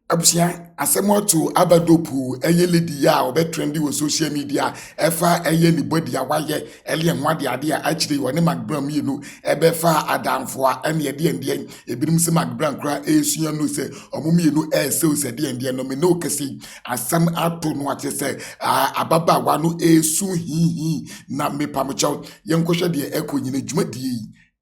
Abusia asemoto abadopu eye lady ya obetrendi wo social media efa eye ni body awaye ele enwade ade a achire woni magbram yenu ebefa adamfo a ene de ende ebirim se magbram kra esua no se omumienu ese ose de ende no me no kesi asam ato no ate se ababa wa no esu hi na mepamcho yenkohwe de ekonyine dwumadie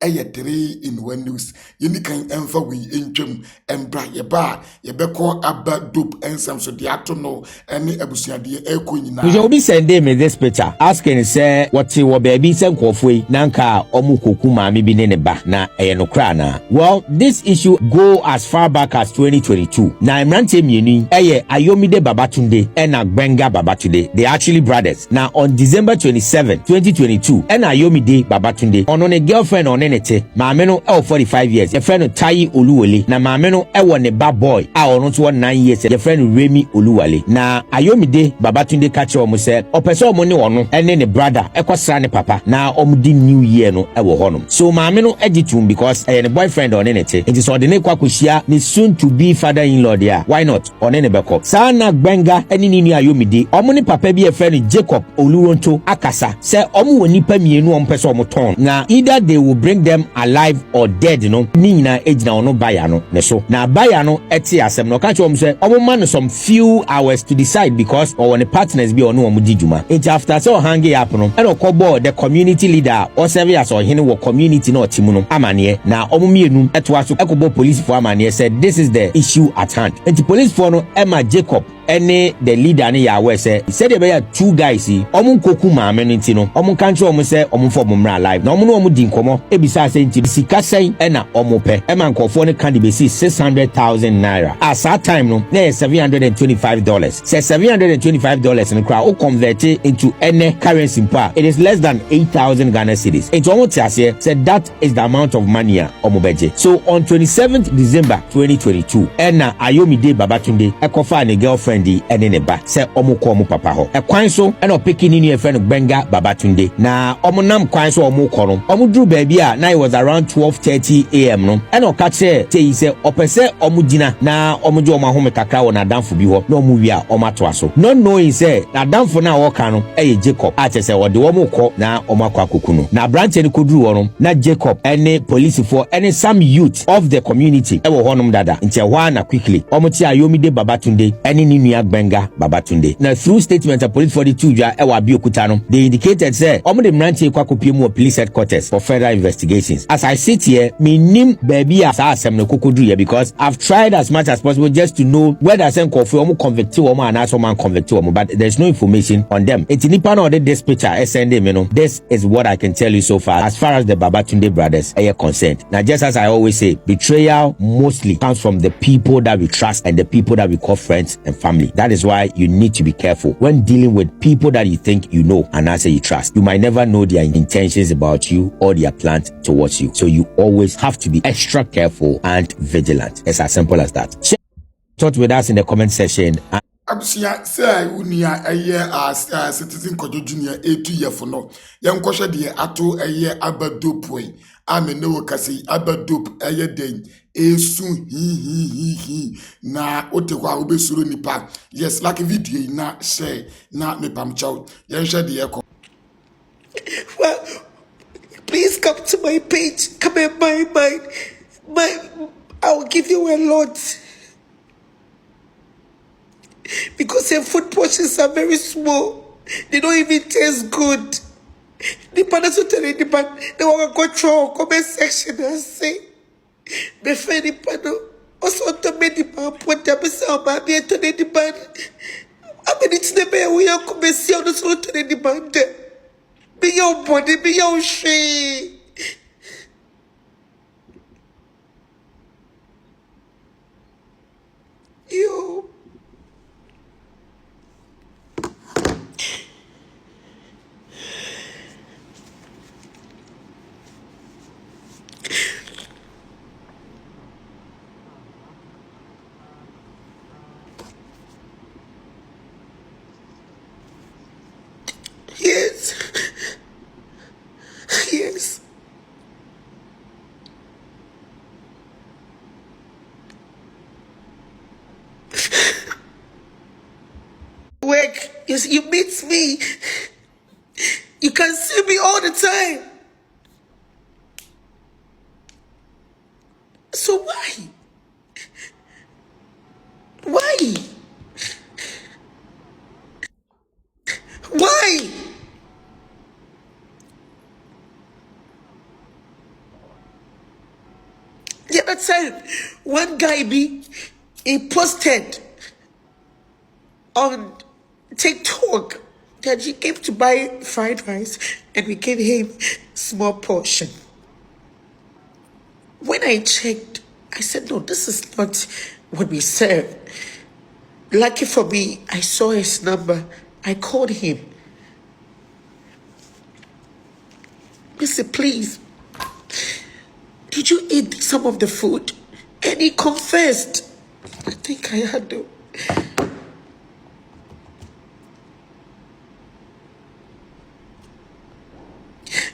eye 3 in 1 news yini kan emfa wi entwam embra yeba yebeko abadop ensam so de ato no ene abusuade ekonyina we obi send me this picture asking say what wo baby say nkofoi nanka omukoku maame bi ne ba na eye no kra na. Well, this issue go as far back as 2022 na imrante mienu eye Ayomide Babatunde and Gbenga Babatunde, they actually brothers. Now on December 27 2022 and Ayomide Babatunde on a girlfriend on enete maame no 45 years your friend Tai Oluwale na maame no ne ba boy a ono to 9 years your friend Remi Oluwale na Ayomide Babatunde catch omo say opese omo ne ono ene ne brother ekosra ne papa na omo di new year no ewo honom so maame no egitum because ne boyfriend on enete it is ordinary kwakohia ne soon to be father-in-law there why not on ene beko sana Gbenga ene ni Ayomide omo ne papa bi e friend Jacob Oluronto akasa say omo woni pa mienu omo pese omo ton na either they will bring them alive or dead no ni nyina ejina ono baya no ne so na baya no eti asem no ka chom say omo man some few hours to decide because or one partners bi ono omo dijuma it after so hangi up no and okobo the community leader or serve as ohene wo community no timu no amane na omo mienu eto aso ekobo police for amane said this is the issue at hand and the police for no Emma Jacob any the leader ni ya we say he said there were two guys omo koku maame no nti no omo kanche omo say omo for omo alive na omo no omo di nkomo ebisa say nti sika sen e na omo pe e man kofo ne kan be see 600,000 naira at that time no na $725 say $725 no kra o convert it into any currency pa it is less than 8,000 Ghana cedis into omo tiase said that is the amount of money omo beje so on 27th December 2022 and na Ayomide Babatunde e kofa ne girlfriend di ene ne ba se omo ko omo papa ho e kwan so e no pekini ni e friend Gbenga Babatunde na omo nam kwan so omo ko no omo duru baabi a na it was around 12:30 am no e no ka che se opese omo gina na omo je omo ahome kakra wo na danfo bi ho na omo wi a omo ato aso no knowing say na danfo na wo ka no e Jacob a che se wo de omo ko na omo akwa koku no na branch ni koduru wo no na Jacob ene police for ene some youth of the community e wo honom dada nti ho na quickly omo ti Ayomide Babatunde ene ni Gbenga Babatunde. Now through statement of police for the two ja ewa Abeokuta no they indicated say omo de mranche kwa kopiemu police headquarters for further investigations. As I sit here me nim baby as asem no kokodru here because I've tried as much as possible just to know whether sem kofi omo convict omo and as omo convict omo but there's no information on them. Enti nipa no this picture send me no this is what I can tell you so far as far as the Babatunde brothers are concerned. Now just as I always say betrayal mostly comes from the people that we trust and the people that we call friends and family. That is why you need to be careful when dealing with people that you think you know and also you trust. You might never know their intentions about you or their plans towards you. So you always have to be extra careful and vigilant. It's as simple as that. Share thoughts with us in the comment section. Abusia say unia eye citizen kojo junior 2 year for no yenkohwe de ato eye abadopoi amene wo kasi abadop eye den esu hi na otekwa obesuro nipa yes like video na share na mepamchao yenhwe de yeko. Well, please come to my page, come and buy mine. I'll give you a lot. Because your food portions are very small. They don't even taste good. The partners will tell you, they want to control comment section and say, my friend, the partner also to me the man put them myself, but me to the man. I mean, it's the way we are coming see on the slow to the man. Be your body, be your shame. You. Yes. Yes. You meet me. You can see me all the time. So why? Why? Why? The other time, one guy he posted on TikTok that he came to buy fried rice and we gave him small portion. When I checked, I said, no, this is not what we serve. Lucky for me, I saw his number. I called him. I said, please, did you eat some of the food? And he confessed. I think I had to.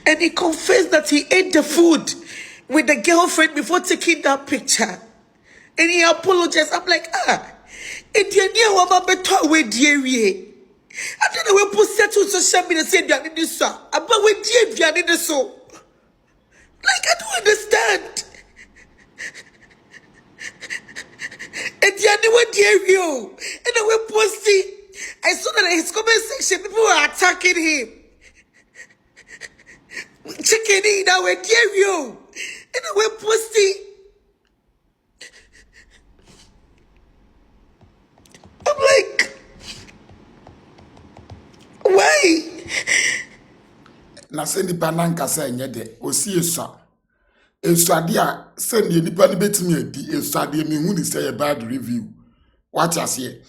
And he confessed that he ate the food with the girlfriend before taking that picture. And he apologized. I'm like, it's the idea of my better way, dear. I don't know where people settle social media say they are in this, sir. But when dear, they are in this, so. Like, I don't understand. And the other one, dear, and I went posting. I saw that in his comment section, people were attacking him. Checking in now with dear, and I went posting. I'm like, why? Na se nipa na nkasa enye de osi esua esuade a se ne nipa ne betimi adi esuade me hu ni say bad review what ase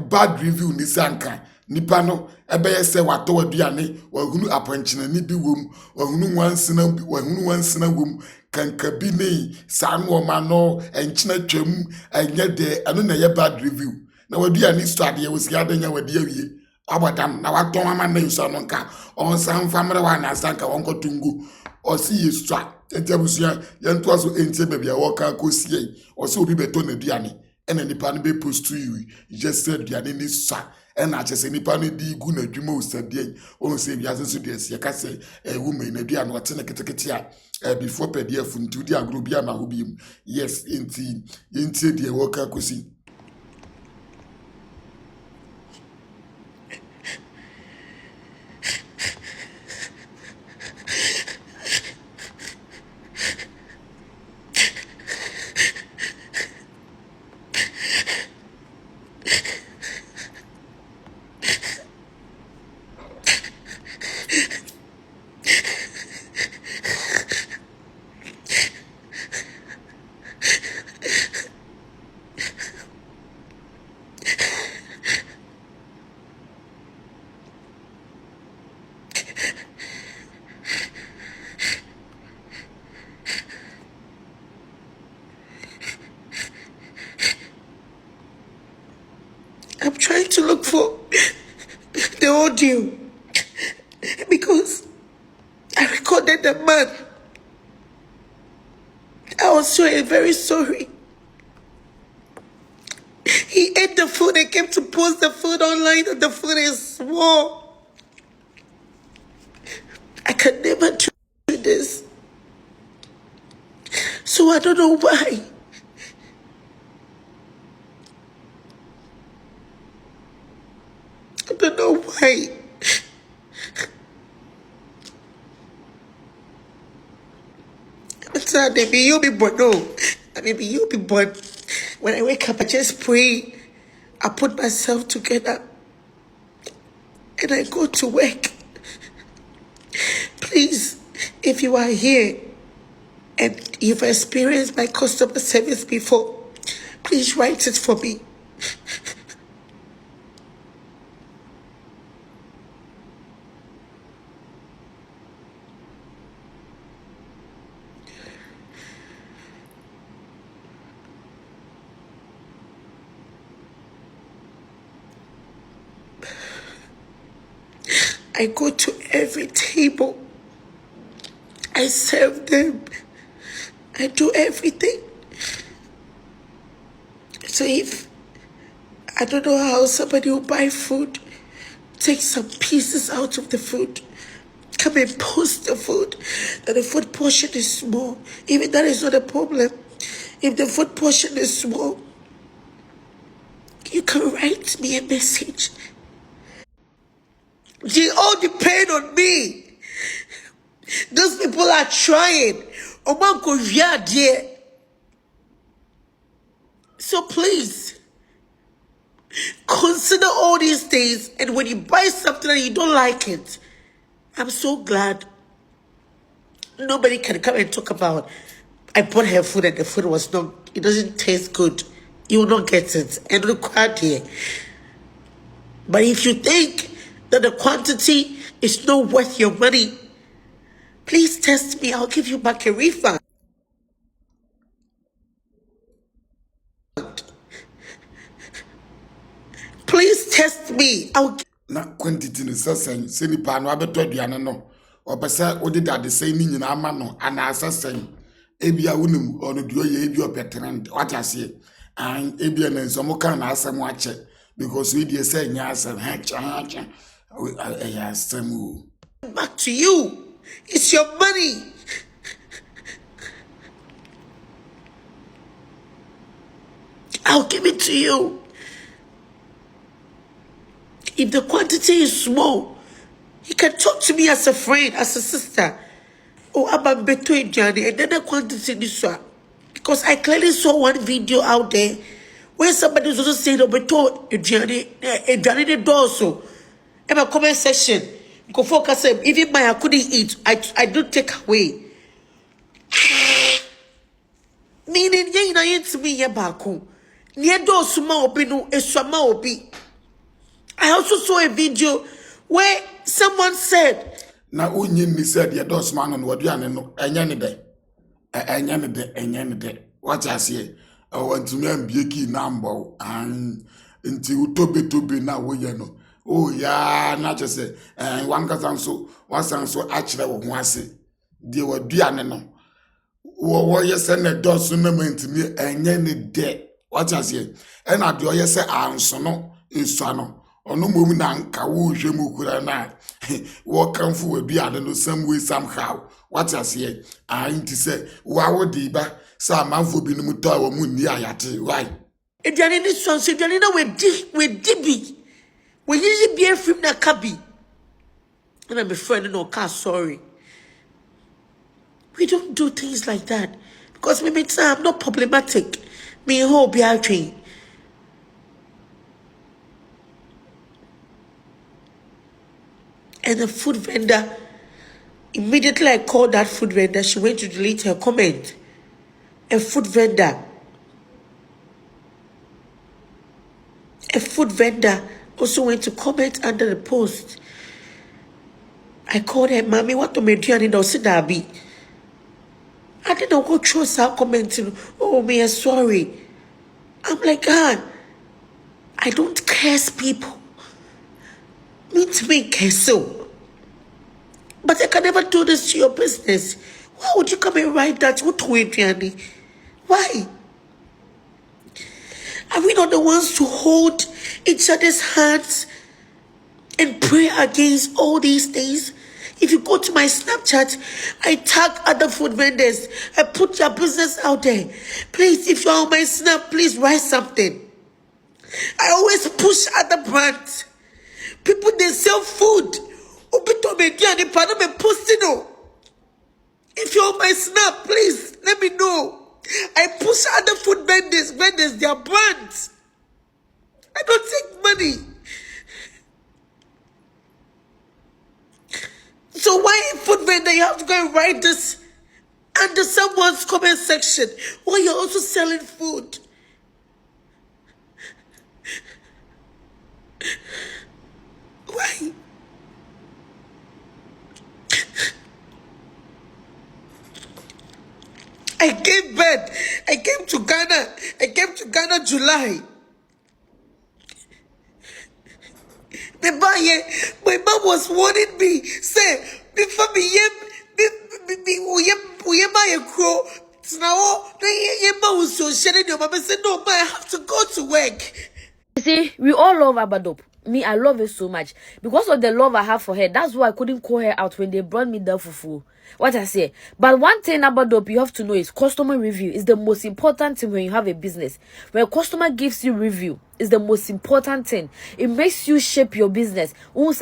bad review ni sanka nipa no ebeye se wato aduane wahunu aponchina ni bi wom wahunu wansina wom kanka bi nei sanu o ma no enchina twam enye de eno na ye bad review na waduane suade ye wosi adanya wade awie abadam na waton ama na yusa no nka on san famre wa na sanka won kotungu osi yesua entiabusia yento aso entie bebia wo ka kosie osi obi beto na duane ena nipa no be post to you just said duane ni sa ena chese nipa no di gu na dwuma osadie on se bia so de se ka se woman na duane wote na ketekete a before pdf ntu di agro bia na ho biem yes enti de wo ka kosi. I'm trying to look for the audio because I recorded the man. I was so very sorry. He ate the food and came to post the food online and the food is small. I can never do this. So I don't know why. I don't know why. Maybe you'll be born. No, maybe you'll be born. When I wake up, I just pray. I put myself together and I go to work. Please, if you are here and you've experienced my customer service before, please write it for me. I go to every table. I serve them. I do everything. So if I don't know how somebody will buy food take some pieces out of the food. Come and post the food. That the food portion is small. Even that is not a problem. If the food portion is small, you can write me a message. They all depend on me. Those people are trying. So please, consider all these things. And when you buy something and you don't like it, I'm so glad nobody can come and talk about, I bought her food and the food was not, it doesn't taste good. You will not get it. And required here. But if you think that the quantity is not worth your money, please test me. I'll give you back a refund. Please test me. Na quantity ni sasen se nipa no abeto aduane no opese odi dade sei ni nyina ama no ana sasen ebia wonim ono dio ye ebi opetrend what ase and ebia na nso kan na asem ache because we dey say nya asem ha cha asem. Back to you. It's your money. I'll give it to you. If the quantity is small, you can talk to me as a friend, as a sister. Oh, I'm better Johnny, and then the quantity this one. Because I clearly saw one video out there where somebody was also saying, oh, better Johnny the door so. In my comment section, go focus. Even my I couldn't eat. I don't take away. Meaning, you know, it's me here back home. Near door suma obi no eswama obi. I also saw a video where someone said, na onye ni said the dos man on waduane no enye de what I say I want to me ambie ki number and nti utobe na wo ye no oh ya na je say wan wasan so akire wo ho ase de waduane no wo ye se na dos no mentimi enye ne de what I say and na de ye se anso no esua no ono mom na nka wo hwemu kura na wo kanfo wa bi ade no some way somehow what I say ainti say wa wo di ba sa manfo bi no muto a wo mu ni ayate why Eduane ni sonso eduane na we dibi we yiyi bi afim na kabi and I'm a friend no car sorry. We don't do things like that because maybe I'm not problematic. Me ho bi atwe. And the food vendor, immediately I called that food vendor, she went to delete her comment. A food vendor also went to comment under the post. I called her, Mommy, what to make you and Dabi? I didn't go through her commenting, oh, me, sorry. I'm like, God, I don't curse people. Me to me, curse so. But I can never do this to your business. Why would you come and write that? What to Adriani? Why? Are we not the ones to hold each other's hands and pray against all these things? If you go to my Snapchat, I tag other food vendors. I put your business out there. Please, if you're on my Snap, please write something. I always push other brands. People, they sell food. If you're on my Snap, please let me know. I push other food vendors, their brands. I don't take money. So why a food vendor you have to go and write this under someone's comment section while you're also selling food? Why? I gave birth. I came to Ghana. July. My mom was warning me. Say, before me buy a crow. Now, I said, no, I have to go to work. You see, we all love Abadop. me, I love her so much. Because of the love I have for her, that's why I couldn't call her out when they brought me the fufu. What I say. But one thing about dope you have to know is customer review is the most important thing when you have a business. When a customer gives you review, is the most important thing. It makes you shape your business. Do you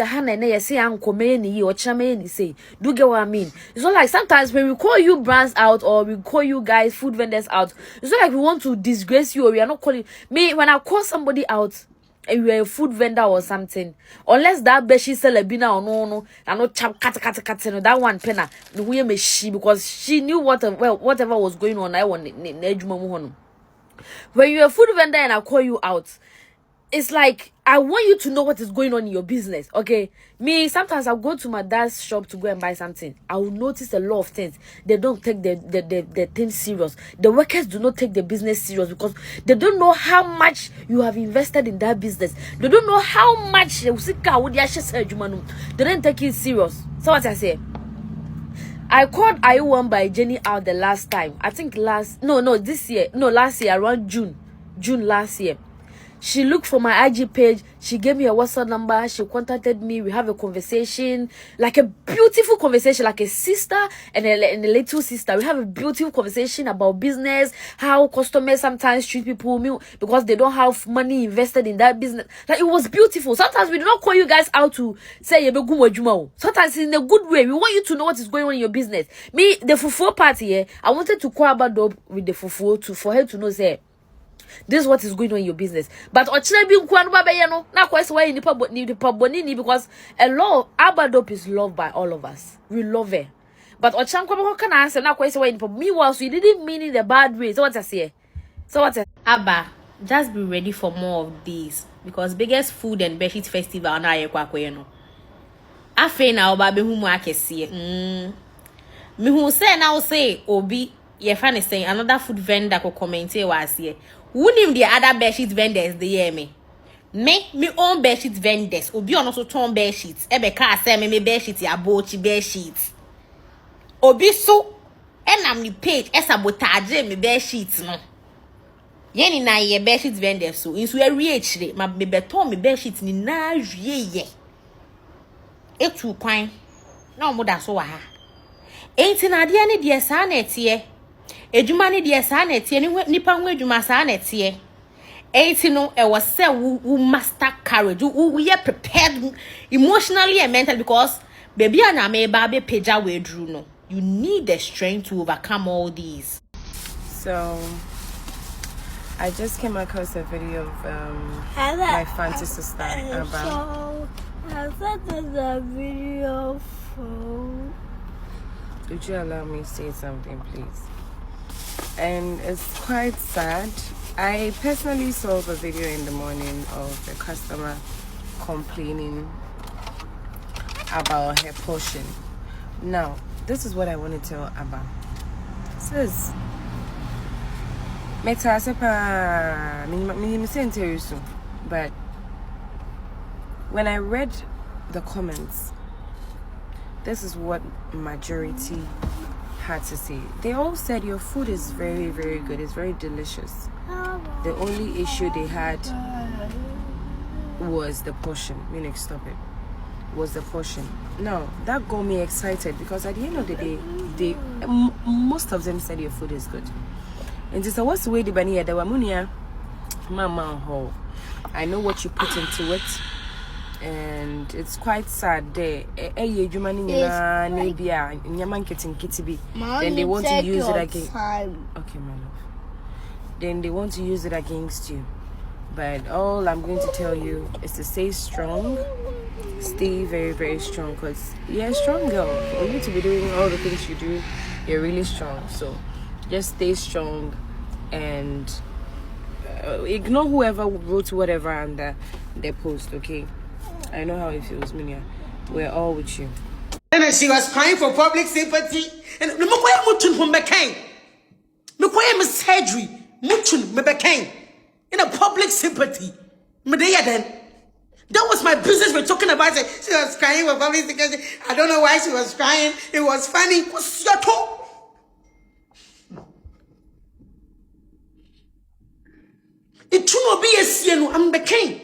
get what I mean? It's not like sometimes when we call you brands out or we call you guys food vendors out, it's not like we want to disgrace you or we are not calling me. When I call somebody out and you're a food vendor or something, unless that beshi celebina or no, I know chap cut no that one penna the way me she, because she knew whatever was going on. I want when you're a food vendor and I call you out, it's like I want you to know what is going on in your business. Okay, me sometimes I'll go to my dad's shop to go and buy something. I will notice a lot of things. They don't take the things serious. The workers do not take the business serious because they don't know how much you have invested in that business. They don't know how much they don't take it serious. So what I say, I called I1 by Jenny out the last time. I think last year around June last year. She looked for my IG page. She gave me a WhatsApp number. She contacted me. We have a conversation, like a beautiful conversation, like a sister and a little sister. We have a beautiful conversation about business, how customers sometimes treat people because they don't have money invested in that business. Like, it was beautiful. Sometimes we do not call you guys out to say sometimes in a good way. We want you to know what is going on in your business. Me, the fufu party here, I wanted to call about dope with the fufu for her to know, say, this is what is going on in your business. But because a lot of Abadope is loved by all of us. We love her. But can answer meanwhile, so you didn't mean it in a bad way. So what I say? Abba, just be ready for more of these because biggest food and bedsheet festival na ye kwakwe no. Afe na oba be hu mu akese. Me hu say na say obi ye fa ne say another food vendor ko comment was here. Who name the other bedsheet vendors they hear me? Me own bedsheet vendors. Obi on also turn bedsheets. Ebe ka say me bedsheet ya bochi bedsheets. Obi so enam ni page e sabotage me bedsheets no. Yeni na ye bedsheet vendors so inso e reachire ma me beton me bedsheet ni na hwie ye. Etu kwan na omoda so wa ha. Enti na de ne de sa na etie. Ejuma ne de sa na etie nipa ho ejuma sa na etie. Enti no e was say we master courage. We are prepared emotionally and mentally because baby na me ba be pagea we drew no. You need the strength to overcome all these. So I just came across a video of my fancy sister about. A video for. Would you allow me to say something, please? And it's quite sad. I personally saw the video in the morning of a customer complaining about her portion. Now, this is what I want to tell about. Sis, but when I read the comments, this is what majority had to say. They all said your food is very, very good. It's very delicious. The only issue they had was the portion. Munich, stop it. Was the portion. Now, that got me excited because at the end of the day, most of them said your food is good. And just what's the way the bania the wamunia mama ho. I know what you put into it. And it's quite sad there. Then they want to use it against. Okay, my love. Then they want to use it against you. But all I'm going to tell you is to stay strong. Stay very, very strong because you're a strong girl. For you to be doing all the things you do, you're really strong. So just stay strong and ignore whoever wrote whatever under their post, okay? I know how it feels, Minya. We're all with you. And she was crying for public sympathy. And surgery. In a public sympathy. That was my business we're talking about. She was crying for public sympathy. I don't know why she was crying. It was funny. What's your talk? It should not be a CNO. I'm the king.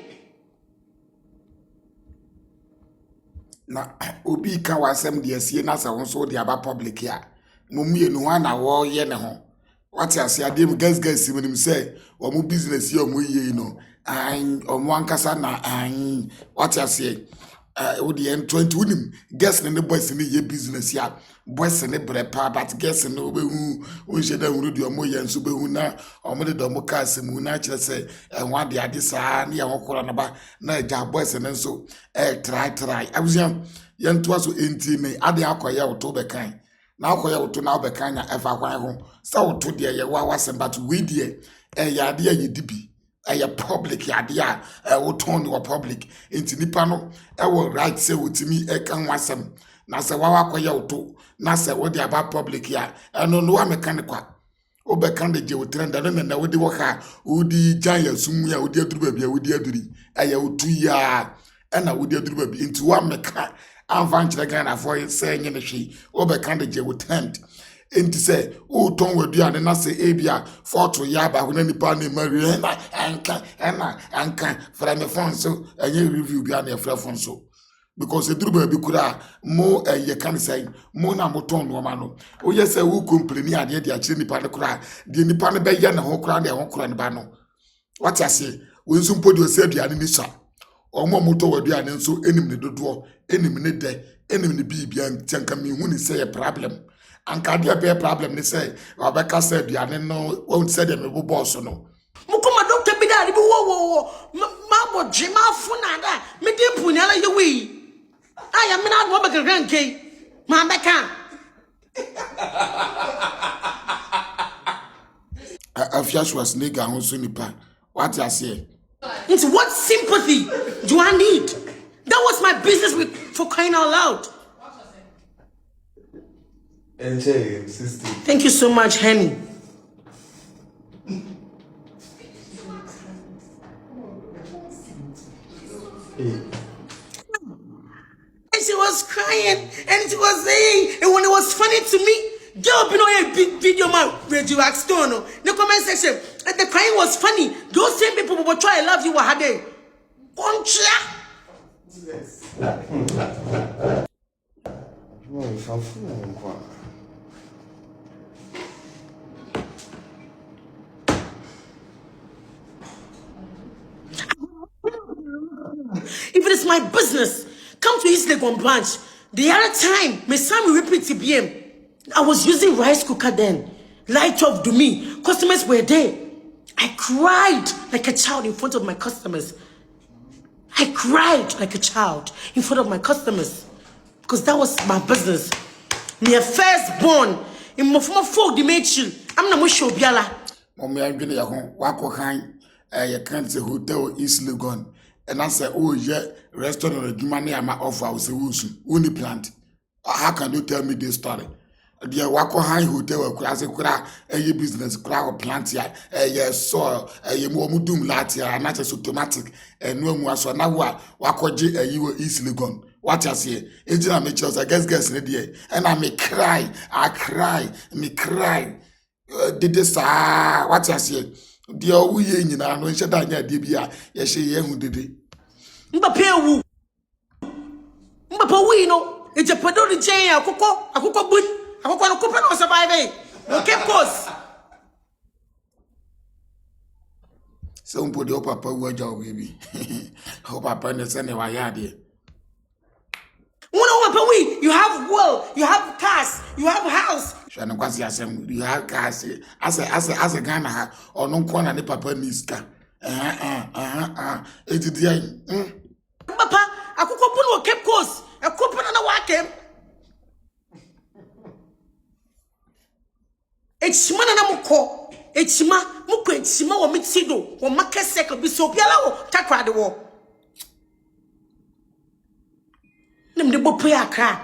na obi ka wasem de asie na sa wonso de aba public ya mumie no na wo ye ne ho what ase ade m gas sim say wo mu business ye o mu ye no an o mu ankasa na an what ase wo de 20 unim gas ne boys ne ye business ya boys ne brepa but gas ne obehu o sheda huru de o mu ye nso behu na o mu de do mu ka asem na kire say enwa de ade saa na ye hokoro na ba na ja boys ne nso try abuziam yentoa so enti ne ade akoye wo to bekan na akoye wo to na wo bekan nya efa kwan ho sa wo to de ye wa wasem but we de ya ade ye dibi a public yadia wo ton wo public enti nipa no wo right say wotimi kan wasem na se wa akoye wo to na se wo de aba public ya eno no wa mechanical o be kan de je wo trend na wo de wo ka wo di jan ya sum ya wo di aduru ba bia wo di aduri aya wo tu ya na wo di aduru ba bia enti wa meka anfanchire Ghana for say nye ne hwe o be kan de je wo trend enti say o ton waduane na say ebia photo ya ba ho na nipa na mari na anka fra me phone so enye review bia na fra phone so because eduru ba bi kura mo ye kan say mo na mo ton no ma no o ye say wo complain ade de a kire nipa ne kura de nipa ne be ye na ho kura de ho kura ne ba no what I say we nso mpodi o say aduane ni sa omo moto waduane nso enim ne dodo enim ne de enim ne bibia ntanka mi hu ni say problem anka dia be problem ni say obeka say aduane no won say dem bo boss no mukoma doctor bi da bi wo ma bo djema funa da me de puni ala ye wi aya me na do be gran ke ma beka afia was nigga ho so nipa what you say into what sympathy do I need? That was my business with for crying out loud. Thank you so much, Henny. And she was crying and she was saying, and when it was funny to me, girl, you know, a big video man, radio stone. The comment section, and the crying was funny. Those same people who were trying to love you were had they. If it is my business, come to East Legon branch. The other time, my son will repeat TBM. I was using rice cooker then. Light off to me. Customers were there. I cried like a child in front of my customers. I cried like a child in front of my customers. Because that was my business. My firstborn. In my folk, the maid I'm not sure Biala. Mommy, I'm going to go. Wako hang. You can't say hotel East Legon. And I said, oh, yeah, restaurant, the money I'm offer, I was a Uni plant. How can you tell me this story? The Wako High Hotel, class, a business, crowd plant here, a soil, a mudum latia, and not as automatic, and no more so now Wako J, a you East Legon. What I say, Agent Mitchells, I guess, and I may cry, me cry. Did this, what I say? The old yin, and I know she died at Dibia, yes, she who did it. Mbapewu. Mbapewu, you know, it's a pedal chain, a cocoa boot, a cocoa no survive. Okay, of course. Some put your papa word out, baby. Hope I find the same way I did. You have wealth, you have cars, you have house. You have cars. As a Ghana or no corner, the papa niska. It's the Papa, I could open a cape course, a coupon and a wake. It's Manamoko, it's Muko, it's Simo or Mitsido, or Makasek will be so piano, Takra the war. Let me pay a car.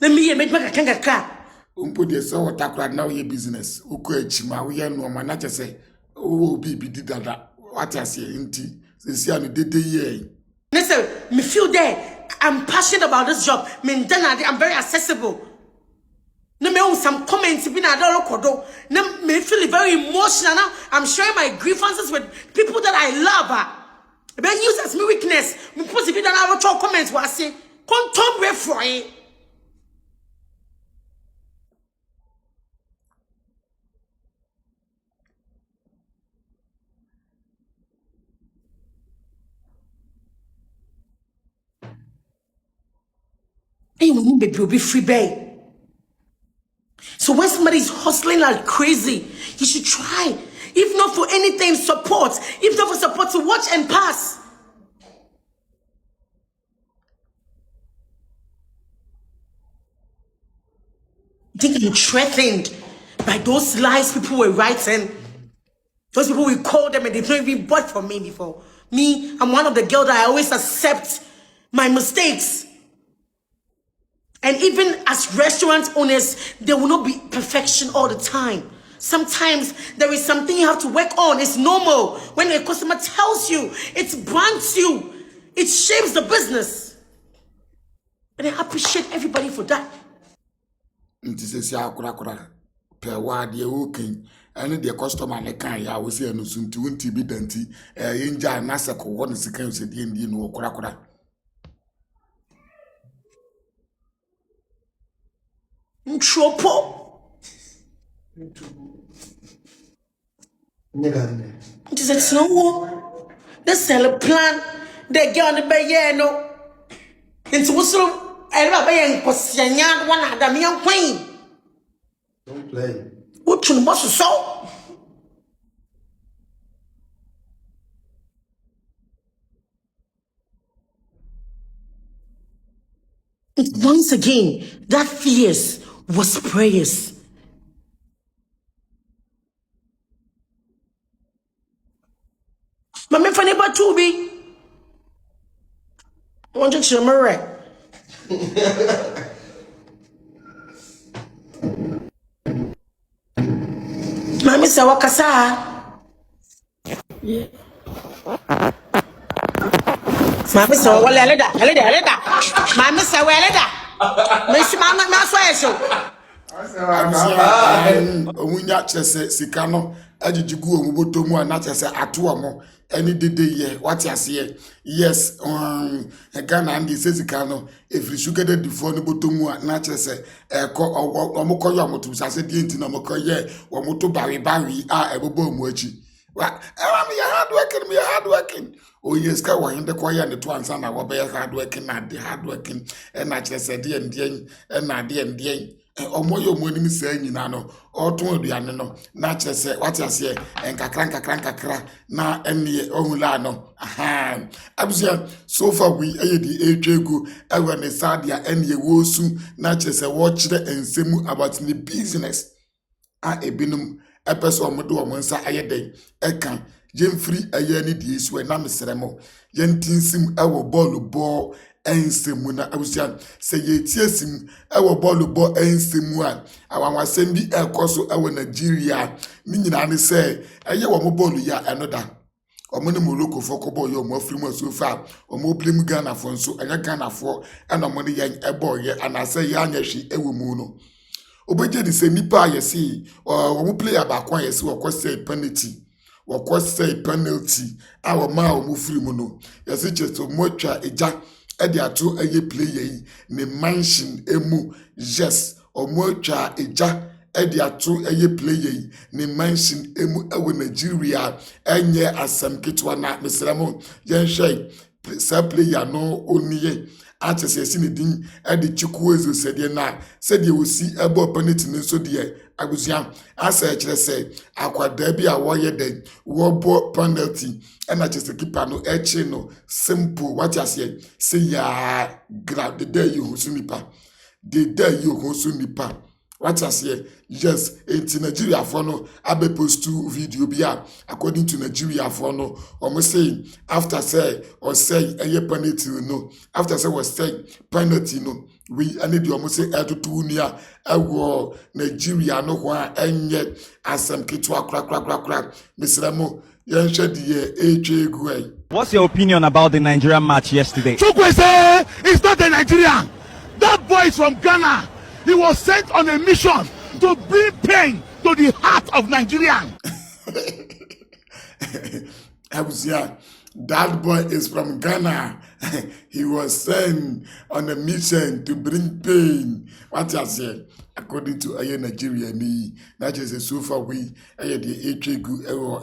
Let me make a kanga car. Put your soul Takra now your business. Ukoechima, we are no manager say, oh, baby, did that. What I say, inti, since you did the year. Listen, me feel there. I'm passionate about this job. I'm very accessible. No, me some comments been at all kodo. No, me feel very emotional now. I'm sharing my grievances with people that I love. But use as my weakness. Me positive that I will talk comments what I say. Contom refrain. And baby will be free bay. So when somebody's hustling like crazy, you should try. If not for anything, support. If not for support, to watch and pass. I think I'm threatened by those lies people were writing. Those people will call them and they've not even bought from me before. Me, I'm one of the girls that I always accept my mistakes. And even as restaurant owners, there will not be perfection all the time. Sometimes there is something you have to work on. It's normal. When a customer tells you, it brands you. It shapes the business. And I appreciate everybody for that. This is ya kura per word ye working. And the customer ne kan ya we say no sunti wonti bi danti yenja na seko won sikan se die ndi no kura. Ntropo. It is a snow. The seller plan. They get on the bay, no. It's also a rabbi and Cosian, one of the young queen. Don't play. What you must so? Once again, that fears was prayers. Mammy for neighbor to be. I want you to remember. Mammy said, Wakasa. Yeah. Mammy said, well, Elida. Mammy said, well, Elida. Miss Mamma, my swear. Omunya chese sika no ajijigu omuboto mu ana chese ato omo any dede ye what you say yes Ghana and the sika no every sugar the before no boto mu ana chese omokoyo omotu sase die nti no omokoye omoto bawi a ebobo mu achi wa me hard working oh yes ka wo hinde koye ne to ansa na wo be hard working na the hard working na chese die ndien na die omoyo monim say nyina no oton aduane no na chese what you say enkakra na ene ohula no aha abusia so far we di etwegu ewe ne sadia ene wosu na chese wo kire ensemu about the business ebinum epeso omodo omonsa ayeden eka jemfiri aye ni di esu na mesremo yentinsim ewo ball ensemu na abusia se yetiesim ewo ball ensemu a awanwasem bi ekoso ewo Nigeria ni nyina ne se eye wo ball ya enoda omone Morocco foko ball yo mo afrimu so fa omo blem Ghana fo nso anya Ghana fo ena mo ne yen ebo ye anase ya anyahwi ewo mu no obeje di se nipa yesi omo player ba kwa yesi wo kwese penalty awo ma omo frimu no yesi cheto mocha eja edi ato eye player yi ne mansion emu yes omocha eja edi ato eye player yi ne mansion emu ewo Nigeria enye asem kitwa na mesremo yenhwe sa player no oniye atese si ne din edi chukwu ezo sedie na sedie osi ebo penalty ne so de agusia asa kire se akwada bi a wo ye den wo bo penalty ena chese keeper no echi no simple what you say ya grab the day you husunipa the day you husunipa what you say yes in Nigeria for no abe post to video bia according to Nigeria for no almost saying after say or say a penalty no after say was say penalty no we need almost say to near ewo Nigeria no kwa enye asem kitwa kra misramo yenhwe die What's your opinion about the Nigerian match yesterday? Chukwese is not a Nigerian. That boy is from Ghana. He was sent on a mission to bring pain to the heart of Nigerian. Abusia That boy is from Ghana. He was sent on a mission to bring pain. What I said, according to Nigeria, that is a so far we the HQ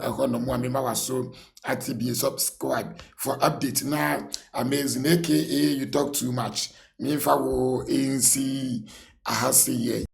economy was so at be subscribe for update now. Amazing, aka you talk too much. Me if I will ANC, I have say yeah.